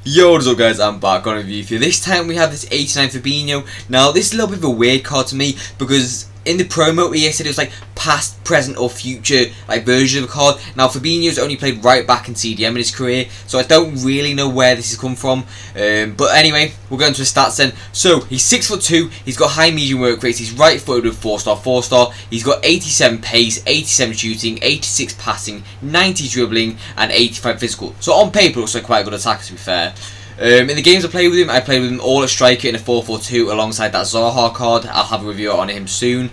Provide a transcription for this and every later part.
Yo, what's up guys, I'm back on a review for you. This time we have this 89 Fabinho. Now this is a little bit of a weird card to me because in the promo EA said it was like past, present or future like version of a card. Now Fabinho's only played right back in CDM in his career, so I don't really know where this has come from. But anyway, we'll go into his stats then. So he's 6'2", he's got high medium work rates, he's right footed with 4-star, he's got 87 pace, 87 shooting, 86 passing, 90 dribbling and 85 physical. So on paper it looks like quite a good attacker, to be fair. In the games I played with him all at striker in a 4-4-2 alongside that Zaha card. I'll have a review on him soon.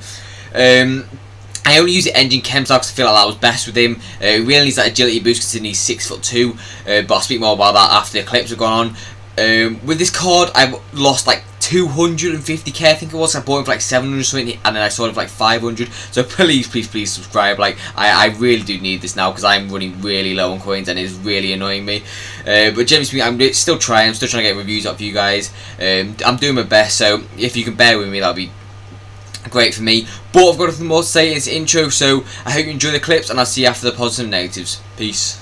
I only use the engine chem because I feel like that was best with him. He really needs that agility boost considering he's 6'2", but I'll speak more about that after the clips have gone on. With this card I've lost like 250k I think it was. I bought him for like 700 something and then I sold him for like 500, so please subscribe. Like I really do need this now because I'm running really low on coins and it's really annoying me. But generally speaking, I'm still trying to get reviews up for you guys. I'm doing my best, so if you can bear with me that'll be great for me. But I've got nothing more to say in this intro, so I hope you enjoy the clips and I'll see you after the positives and negatives. Peace.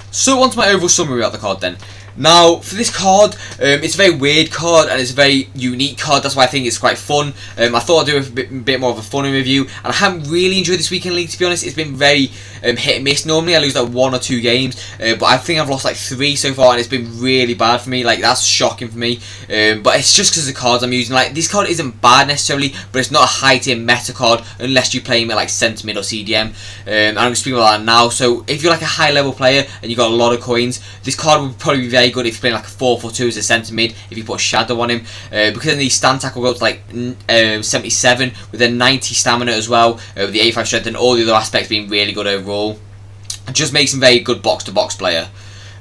So on to my overall summary about the card then. Now for this card, it's a very weird card and it's a very unique card, that's why I think it's quite fun. I thought I'd do a bit more of a fun review, and I haven't really enjoyed this weekend league, to be honest. It's been very hit and miss. Normally I lose like 1 or 2 games, but I think I've lost like 3 so far and it's been really bad for me. Like that's shocking for me, but it's just because of the cards I'm using. Like this card isn't bad necessarily, but it's not a high tier meta card unless you play him at like centre mid or CDM, and I'm going to speak about that now. So if you're like a high level player and you got a lot of coins, this card would probably be very good if you're playing like a 4-4-2 as a centre mid, if you put a shadow on him, because then the stand tackle goes to like 77 with a 90 stamina as well, with the 85 strength and all the other aspects being really good overall. It just makes him a very good box to box player.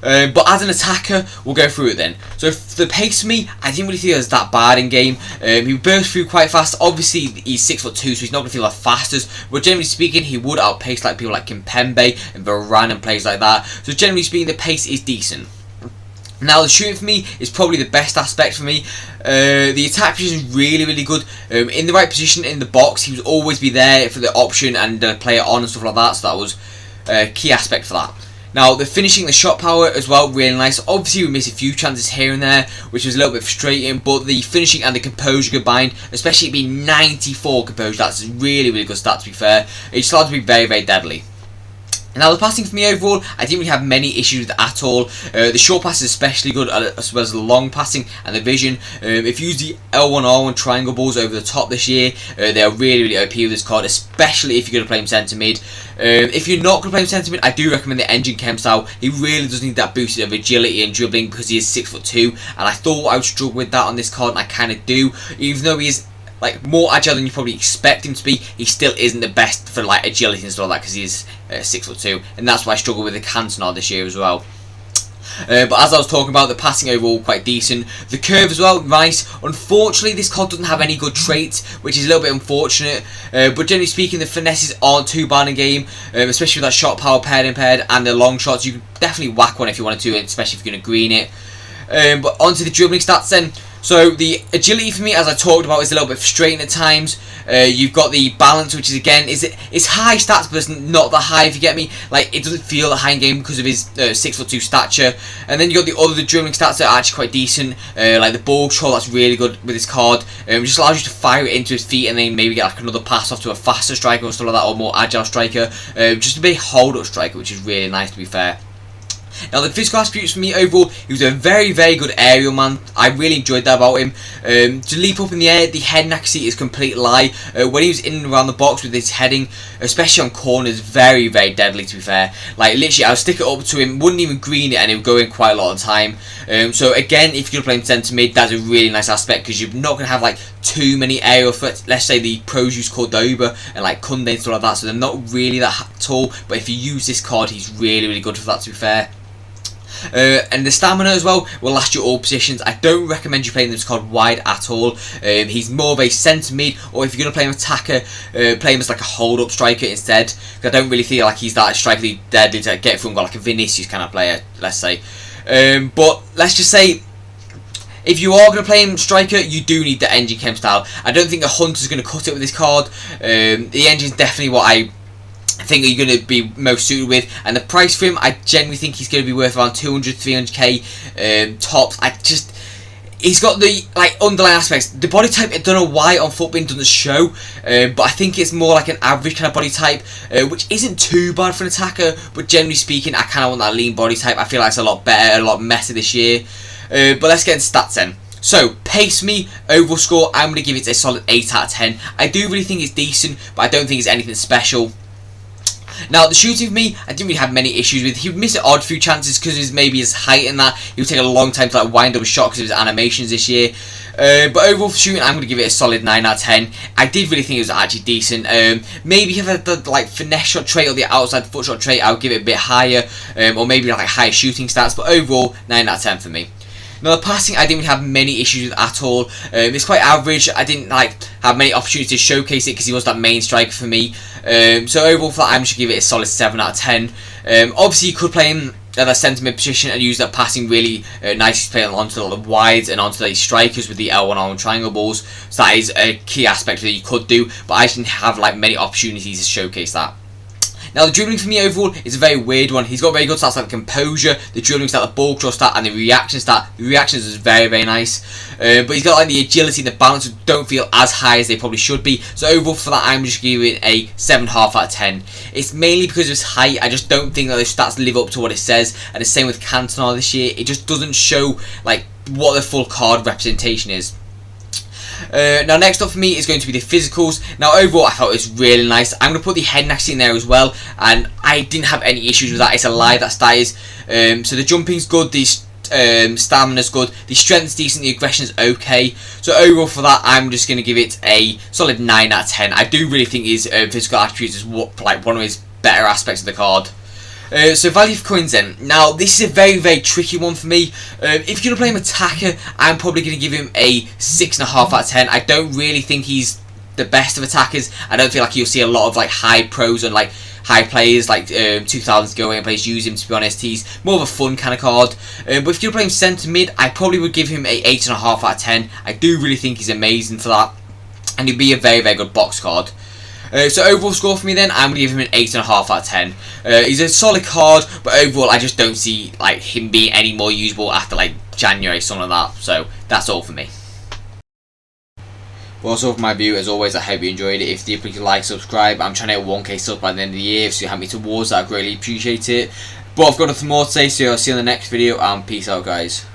But as an attacker, we'll go through it then. So for the pace for me, I didn't really feel it was that bad in game. He burst through quite fast. Obviously, he's 6'2", so he's not going to feel the fastest. But generally speaking, he would outpace like people like Kimpembe and Varane and players like that. So generally speaking, the pace is decent. Now the shooting for me is probably the best aspect for me. The attack position is really good. In the right position in the box, he would always be there for the option and play it on and stuff like that. So that was a key aspect for that. Now, the finishing, the shot power as well, really nice. Obviously, we missed a few chances here and there, which was a little bit frustrating, but the finishing and the composure combined, especially it being 94 composure, that's a really, really good stat to be fair. It started to be very, very deadly. Now, the passing for me overall, I didn't really have many issues with it at all. The short pass is especially good, as well as the long passing and the vision. If you use the L1, R1 triangle balls over the top this year, they are really, really OP with this card, especially if you're going to play him centre mid. If you're not going to play him centre mid, I do recommend the engine chem style. He really does need that boost of agility and dribbling because he is 6'2", and I thought I would struggle with that on this card, and I kind of do, even though he is like more agile than you probably expect him to be. He still isn't the best for like agility and stuff like that because he is 6'2", and that's why I struggle with the Cantona this year as well. But as I was talking about, the passing overall quite decent. The curve as well, nice. Unfortunately, this card doesn't have any good traits, which is a little bit unfortunate. But generally speaking, the finesses aren't too bad in the game, especially with that shot power paired and the long shots. You can definitely whack one if you wanted to, especially if you're going to green it. But onto the dribbling stats then. So the agility for me, as I talked about, is a little bit frustrating at times. You've got the balance, which is again, it's high stats, but it's not that high if you get me. Like, it doesn't feel that high in game because of his 6'2" stature. And then you got the dribbling stats that are actually quite decent. Like the ball control, that's really good with this card. It just allows you to fire it into his feet and then maybe get like another pass off to a faster striker or stuff like that, or more agile striker. Just a big hold up striker, which is really nice to be fair. Now, the physical attributes for me overall, he was a very, very good aerial man. I really enjoyed that about him. To leap up in the air, the heading accuracy is a complete lie. When he was in and around the box with his heading, especially on corners, very, very deadly to be fair. Like, literally, I would stick it up to him, wouldn't even green it, and it would go in quite a lot of time. So again, if you're playing centre mid, that's a really nice aspect because you're not going to have like too many aerial threats. Let's say the pros use Cordoba and like Kunde and stuff like that, so they're not really that tall. But if you use this card, he's really, really good for that to be fair. And the stamina as well will last you all positions. I don't recommend you playing this card wide at all. He's more of a centre mid, or if you're going to play him attacker, play him as like a hold up striker instead. I don't really feel like he's that strikingly deadly to get from like a Vinicius kind of player, let's say. But let's just say, if you are going to play him striker, you do need the engine chem style. I don't think a Hunter's going to cut it with this card. The engine's definitely what I think you're going to be most suited with, and the price for him, I genuinely think he's going to be worth around 200-300k tops. He's got the like underlying aspects. The body type, I don't know why on Footbin doesn't show, but I think it's more like an average kind of body type, which isn't too bad for an attacker, but generally speaking, I kind of want that lean body type. I feel like it's a lot better, a lot messier this year. But let's get into stats then. So, pace me, overall score, I'm going to give it a solid 8 out of 10. I do really think it's decent, but I don't think it's anything special. Now, the shooting for me, I didn't really have many issues with. He would miss an odd few chances because of maybe his height and that. He would take a long time to like wind up a shot because of his animations this year. But overall for shooting, I'm going to give it a solid 9 out of 10. I did really think it was actually decent. Maybe if I had the like finesse shot trait or the outside foot shot trait, I would give it a bit higher. Or maybe like higher shooting stats. But overall, 9 out of 10 for me. Now, the passing, I didn't have many issues with at all. It's quite average. I didn't like have many opportunities to showcase it because he was that main striker for me. So overall for that, I'm just going to give it a solid 7 out of 10. Obviously, you could play him at that centre mid position and use that passing really nicely to play onto the wides and onto the strikers with the L1 R1 triangle balls. So that is a key aspect that you could do, but I didn't have like many opportunities to showcase that. Now, the dribbling for me overall is a very weird one. He's got very good stats like the composure, the dribbling stat, the ball control stat, and the reaction stat. The reactions is very, very nice. But he's got like the agility and the balance which don't feel as high as they probably should be. So overall for that, I'm just giving it a 7.5 out of 10. It's mainly because of his height. I just don't think that those stats live up to what it says. And the same with Cantona this year. It just doesn't show like what the full card representation is. Now, next up for me is going to be the physicals. Now, overall, I thought it was really nice. I'm going to put the head next in there as well, and I didn't have any issues with that. It's a lie, that stat is. So the jumping's good, the stamina's good, the strength's decent, the aggression's okay. So overall for that, I'm just going to give it a solid 9 out of 10. I do really think his physical attributes is like one of his better aspects of the card. So value for coins then. Now, this is a very, very tricky one for me. If you're going to play him attacker, I'm probably going to give him a 6.5 out of 10. I don't really think he's the best of attackers. I don't feel like you'll see a lot of like high pros and like high players like 2000s go away and players use him, to be honest. He's more of a fun kind of card. But if you're playing centre mid, I probably would give him a 8.5 out of 10. I do really think he's amazing for that. And he'd be a very, very good box card. So overall score for me then, I'm going to give him an 8.5 out of 10. He's a solid card, but overall I just don't see like him being any more usable after like January, something like that. So that's all for me. Well, that's all for my view. As always, I hope you enjoyed it. If you did, please like, subscribe. I'm trying to hit 1k subs by the end of the year, so you help me towards that, I greatly appreciate it. But I've got nothing more to say, so I'll see you in the next video, and peace out, guys.